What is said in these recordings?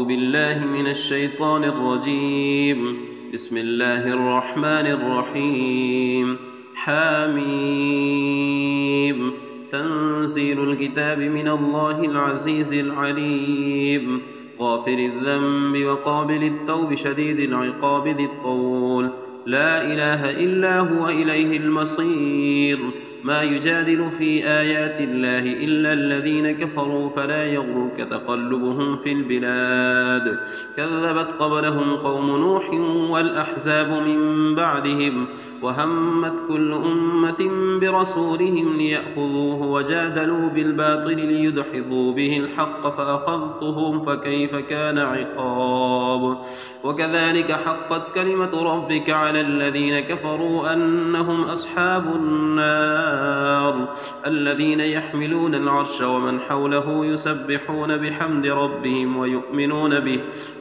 بالله من الشيطان الرجيم. بسم الله الرحمن الرحيم. حميم. تنزيل الكتاب من الله العزيز العليم. غافر الذنب وقابل التوب شديد العقاب ذي الطول. لا إله إلا هو إليه المصير. ما يجادل في آيات الله إلا الذين كفروا فلا يغرك تقلبهم في البلاد. كذبت قبلهم قوم نوح والأحزاب من بعدهم وهمت كل أمة برسولهم ليأخذوه وجادلوا بالباطل ليدحضوا به الحق فأخذتهم فكيف كان عقاب. وكذلك حقت كلمة ربك على الذين كفروا أنهم أصحاب النار الذين يحملون العرش ومن حوله يسبحون بحمد ربهم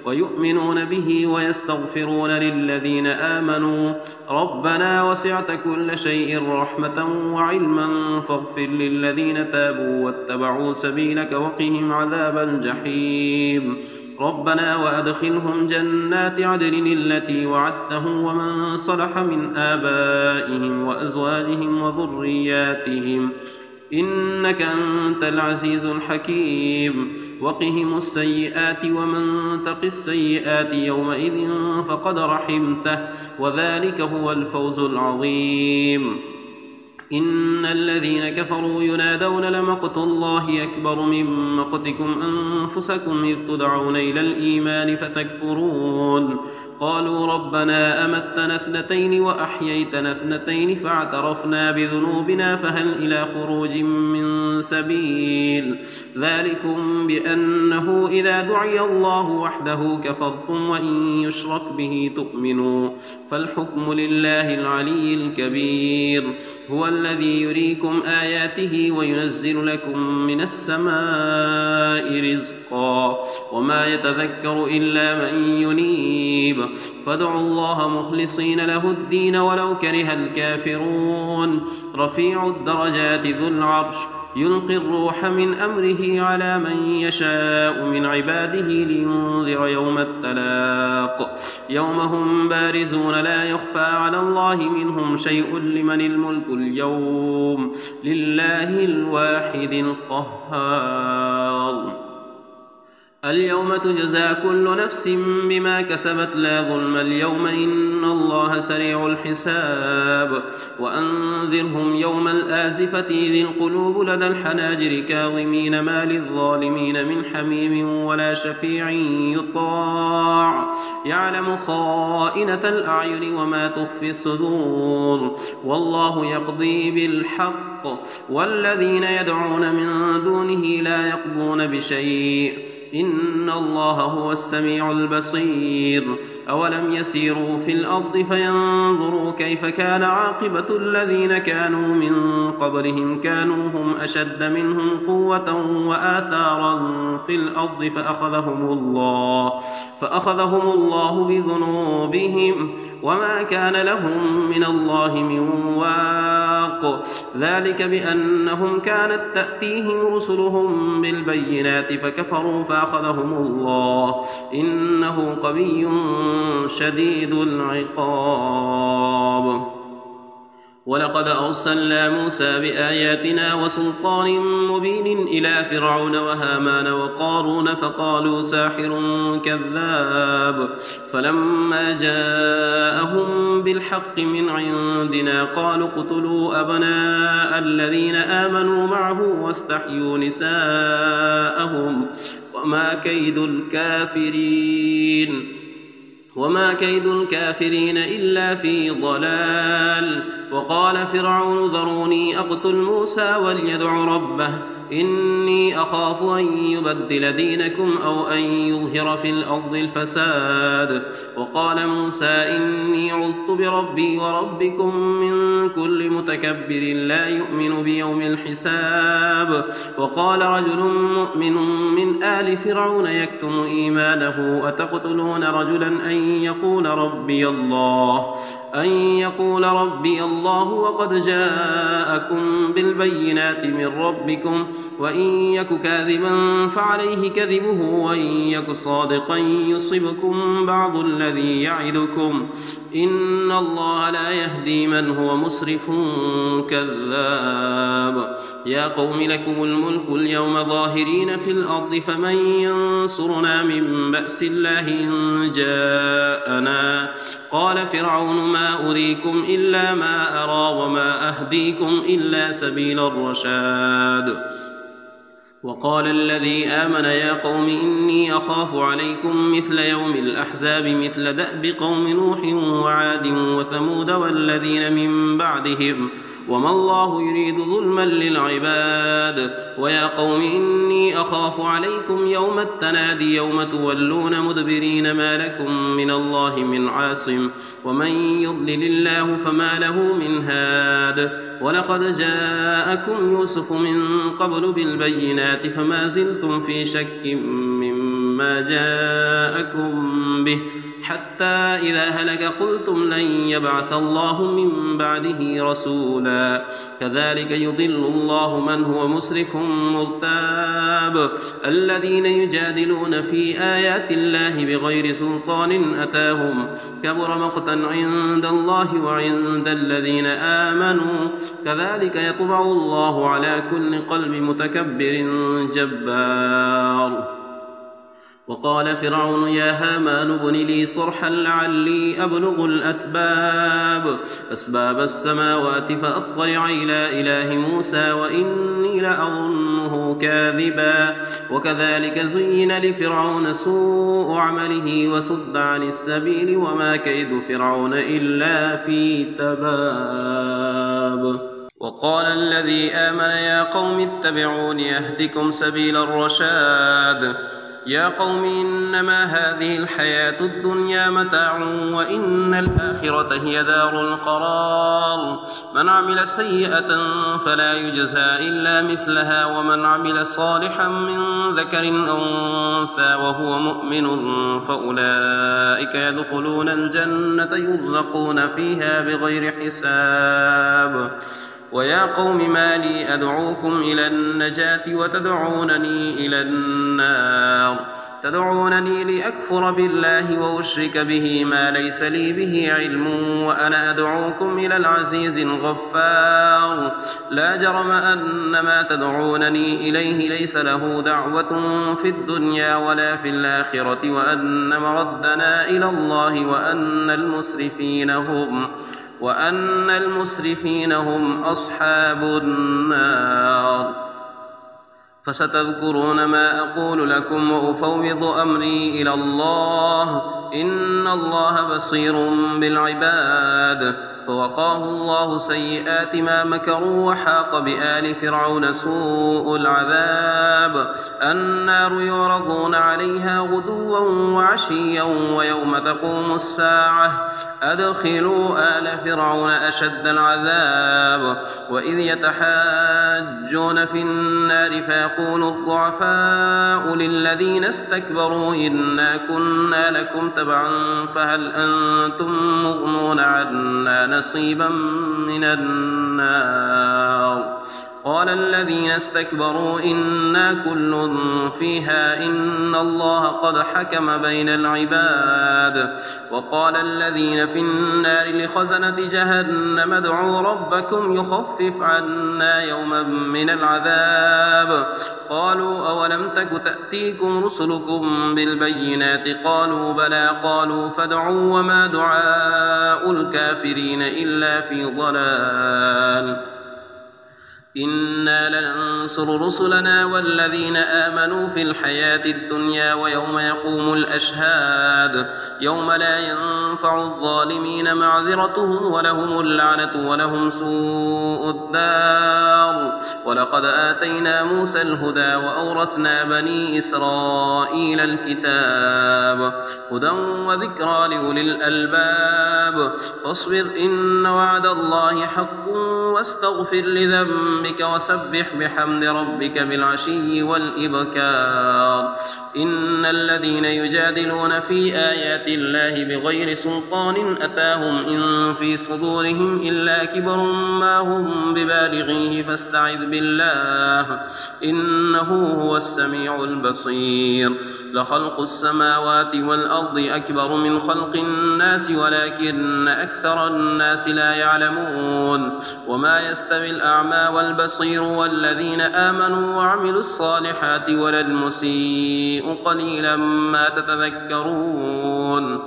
ويؤمنون به ويستغفرون للذين آمنوا ربنا وسعت كل شيء رحمة وعلما فاغفر للذين تابوا واتبعوا سبيلك وقهم عذاب الجحيم. ربنا وأدخلهم جنات عدن التي وعدتهم ومن صلح من آبائهم وأزواجهم وذرياتهم إنك أنت العزيز الحكيم. وقهم السيئات ومن تق السيئات يومئذ فقد رحمته وذلك هو الفوز العظيم. إن الذين كفروا ينادون لمقت الله أكبر من مقتكم أنفسكم إذ تدعون إلى الإيمان فتكفرون. قالوا ربنا أمتنا اثنتين وأحييتنا اثنتين فاعترفنا بذنوبنا فهل إلى خروج من سبيل. ذلكم بأنه إذا دعي الله وحده كفرتم وإن يشرك به تؤمنوا فالحكم لله العلي الكبير. هو الذي يريكم آياته وينزل لكم من السماء رزقا وما يتذكر إلا من ينيب. فادعوا الله مخلصين له الدين ولو كره الكافرون. رفيع الدرجات ذو العرش يلقي الروح من أمره على من يشاء من عباده لينذر يوم التلاق. يوم هم بارزون لا يخفى على الله منهم شيء لمن الملك اليوم لله الواحد القهار. اليوم تجزى كل نفس بما كسبت لا ظلم اليوم إن الله سريع الحساب. وأنذرهم يوم الآزفة إذ القلوب لدى الحناجر كاظمين ما للظالمين من حميم ولا شفيع يطاع يعلم خائنة الأعين وما تخفي الصدور. والله يقضي بالحق والذين يدعون من دونه لا يقضون بشيء إن الله هو السميع البصير. أولم يسيروا في الأرض فينظروا كيف كان عاقبة الذين كانوا من قبلهم كانوا هم أشد منهم قوة وآثارا في الأرض فأخذهم الله بذنوبهم وما كان لهم من الله من واق. ذلك بأنهم كانت تأتيهم رسلهم بالبينات فكفروا فأخذهم الله إنه قوي شديد العقاب. ولقد أرسلنا موسى بآياتنا وسلطان مبين إلى فرعون وهامان وقارون فقالوا ساحر كذاب. فلما جاءهم بالحق من عندنا قالوا اقتلوا أبناء الذين آمنوا معه واستحيوا نساءهم وما كيد الكافرين إلا في ضلال. وقال فرعون ذروني أقتل موسى وليدع ربه إني أخاف أن يبدل دينكم أو أن يظهر في الأرض الفساد. وقال موسى إني عذت بربي وربكم من كل متكبر لا يؤمن بيوم الحساب. وقال رجل مؤمن من آل فرعون يكتم إيمانه أتقتلون رجلا أن يقول ربي الله الله وقد جاءكم بالبينات من ربكم وإن يك كاذبا فعليه كذبه وإن يك صادقا يصبكم بعض الذي يعدكم إن الله لا يهدي من هو مسرف كذاب يا قوم لكم الملك اليوم ظاهرين في الأرض فمن ينصرنا من بأس الله إن جاءنا قال فرعون ما أريكم إلا ما أرى وما أهديكم إلا سبيل الرشاد وقال الذي آمن يا قوم إني أخاف عليكم مثل يوم الأحزاب مثل دأب قوم نوح وعاد وثمود والذين من بعدهم وما الله يريد ظلما للعباد ويا قوم إني أخاف عليكم يوم التنادي يوم تولون مدبرين ما لكم من الله من عاصم ومن يضلل الله فما له من هاد ولقد جاءكم يوسف من قبل بالبينات فما زلتم في شك مما جاءكم به حتى إذا هلك قلتم لن يبعث الله من بعده رسولا كذلك يضل الله من هو مسرف مرتاب الذين يجادلون في آيات الله بغير سلطان أتاهم كبر مقتا عند الله وعند الذين آمنوا كذلك يطبع الله على كل قلب متكبر جبار وقال فرعون يا هامان ابن لي صرحا لعلي أبلغ أسباب السماوات فأطلع إلى إله موسى وإني لأظنه كاذبا وكذلك زين لفرعون سوء عمله وصد عن السبيل وما كيد فرعون إلا في تباب وقال الذي آمن يا قوم اتبعون يهدكم سبيل الرشاد يا قوم إنما هذه الحياة الدنيا متاع وإن الآخرة هي دار القرار من عمل سيئة فلا يجزى إلا مثلها ومن عمل صالحا من ذكر أو أنثى وهو مؤمن فأولئك يدخلون الجنة يرزقون فيها بغير حساب ويا قوم ما لي أدعوكم إلى النجاة وتدعونني إلى النار تدعونني لأكفر بالله وأشرك به ما ليس لي به علم وأنا أدعوكم إلى العزيز الغفار لا جرم أن ما تدعونني إليه ليس له دعوة في الدنيا ولا في الآخرة وأن مردنا إلى الله وأن المسرفين هم أصحاب النار فستذكرون ما أقول لكم وأفوض أمري إلى الله إن الله بصير بالعباد فوقاه الله سيئات ما مكروا وحاق بآل فرعون سوء العذاب النار يعرضون عليها غدوا وعشيا ويوم تقوم الساعة أدخلوا آل فرعون أشد العذاب وإذ يتحاجون في النار فيقول الضعفاء للذين استكبروا إنا كنا لكم تبعا فهل أنتم مغنون عنا نصيبا من النار قال الذين استكبروا إنا كل فيها إن الله قد حكم بين العباد وقال الذين في النار لخزنة جهنم ادعوا ربكم يخفف عنا يوما من العذاب قالوا أولم تك تأتيكم رسلكم بالبينات قالوا بلى قالوا فادعوا وما دعاء الكافرين إلا في ضلال إنا لننصر رسلنا والذين آمنوا في الحياة الدنيا ويوم يقوم الأشهاد يوم لا ينفع الظالمين معذرتهم ولهم اللعنة ولهم سوء الدار ولقد آتينا موسى الهدى وأورثنا بني إسرائيل الكتاب هدى وذكرى لأولي الألباب فاصبر إن وعد الله حق واستغفر لذنبك ربك وسبح بحمد ربك بالعشي والإبكار. إن الذين يجادلون في آيات الله بغير سلطان أتاهم إن في صدورهم إلا كبر ما هم ببالغيه فاستعذ بالله إنه هو السميع البصير. لخلق السماوات والأرض أكبر من خلق الناس ولكن أكثر الناس لا يعلمون. وما يستوي الأعمى والبصير والذين آمنوا وعملوا الصالحات ولا المسيء قليلا ما تتذكرون.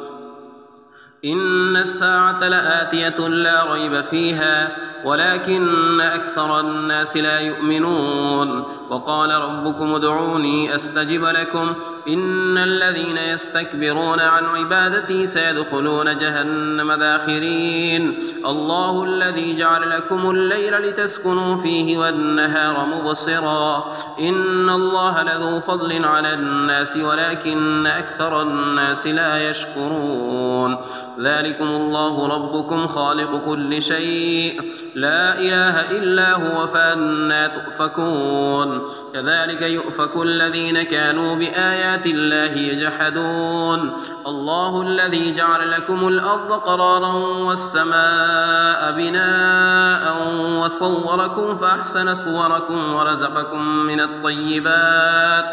إن الساعة لآتية لا ريب فيها ولكن أكثر الناس لا يؤمنون. وقال ربكم ادعوني أستجب لكم إن الذين يستكبرون عن عبادتي سيدخلون جهنم داخرين. الله الذي جعل لكم الليل لتسكنوا فيه والنهار مبصرا إن الله لذو فضل على الناس ولكن أكثر الناس لا يشكرون. ذلكم الله ربكم خالق كل شيء لا إله إلا هو فأنى تؤفكون. كذلك يؤفك الذين كانوا بآيات الله يجحدون. الله الذي جعل لكم الأرض قرارا والسماء بناء وصوركم فأحسن صوركم ورزقكم من الطيبات.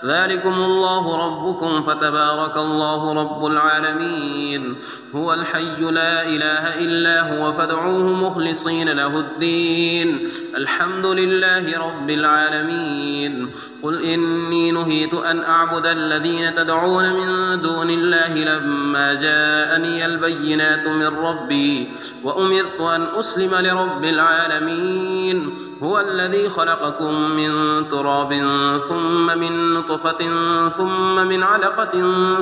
ذلكم الله ربكم فتبارك الله رب العالمين. هو الحي لا إله إلا هو فادعوه مخلصين له الدين الحمد لله رب العالمين. قل إني نهيت أن أعبد الذين تدعون من دون الله لما جاءني البينات من ربي وأمرت أن أسلم لرب العالمين. هو الذي خلقكم من تراب ثم من نطفة ثم من علقة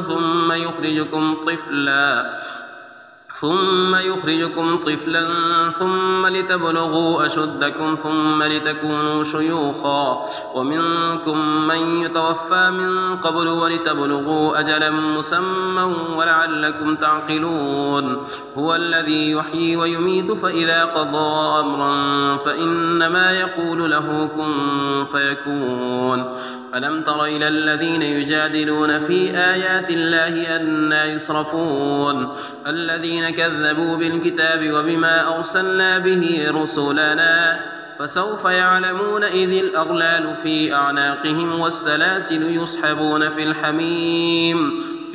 ثم يخرجكم طفلا ثم لتبلغوا أشدكم ثم لتكونوا شيوخا ومنكم من يتوفى من قبل ولتبلغوا أجلا مسمى ولعلكم تعقلون. هو الذي يحيي ويميت فإذا قضى أمرا فإنما يقول له كن فيكون. ألم تر إلى الذين يجادلون في آيات الله أنى يصرفون الذين كذبوا بالكتاب وبما أرسلنا به رسلنا فسوف يعلمون إذ الأغلال في أعناقهم والسلاسل يسحبون في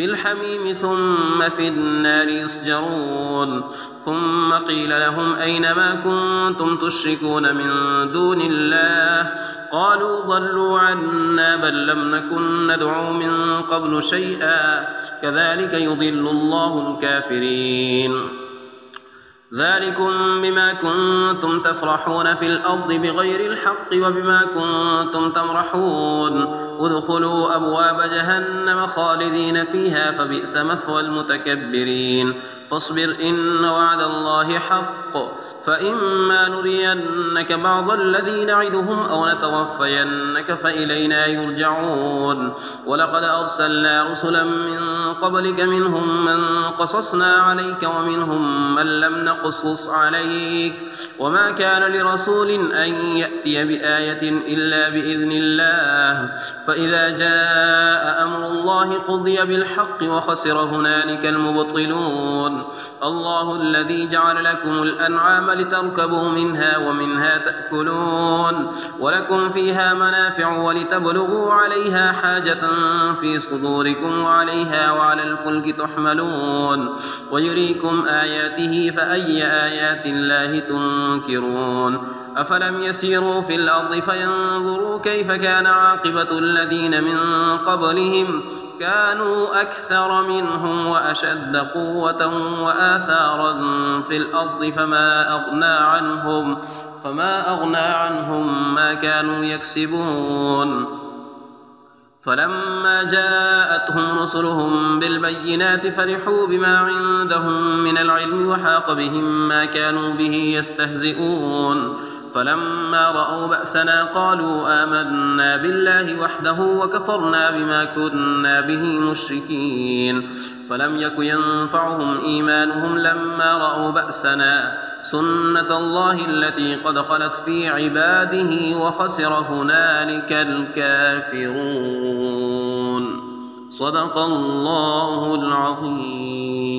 الحميم ثم في النار يسجرون. ثم قيل لهم أين ما كنتم تشركون من دون الله قالوا ضلوا عنا بل لم نكن ندعو من قبل شيئا كذلك يضل الله الكافرين. ذلكم بما كنتم تفرحون في الأرض بغير الحق وبما كنتم تمرحون. ادخلوا أبواب جهنم خالدين فيها فبئس مثوى المتكبرين. فاصبر إن وعد الله حق فإما نرينك بعض الذي نعدهم أو نتوفينك فإلينا يرجعون. ولقد أرسلنا رسلا من قبلك منهم من قصصنا عليك ومنهم من لم نقصص عليك وما كان لرسول أن يأتي بآية إلا بإذن الله فإذا جاء أمر الله قضي بالحق وخسر هنالك المبطلون. الله الذي جعل لكم الأنعام لتركبوا منها ومنها تأكلون ولكم فيها منافع ولتبلغوا عليها حاجة في صدوركم وعليها وعلى الفلك تحملون ويريكم آياته فأي آيات الله تنكرون. أفلم يسيروا في الأرض فينظروا كيف كان عاقبة الذين من قبلهم كانوا أكثر منهم وأشد قوة وآثارا في الأرض فما أغنى عنهم ما كانوا يكسبون. فلما جاءتهم رسلهم بالبينات فرحوا بما عندهم من العلم وحاق بهم ما كانوا به يستهزئون. فلما رأوا بأسنا قالوا آمنا بالله وحده وكفرنا بما كنا به مشركين فلم يك ينفعهم إيمانهم لما رأوا بأسنا سنة الله التي قد خلت في عباده وخسر هنالك الكافرون. صدق الله العظيم.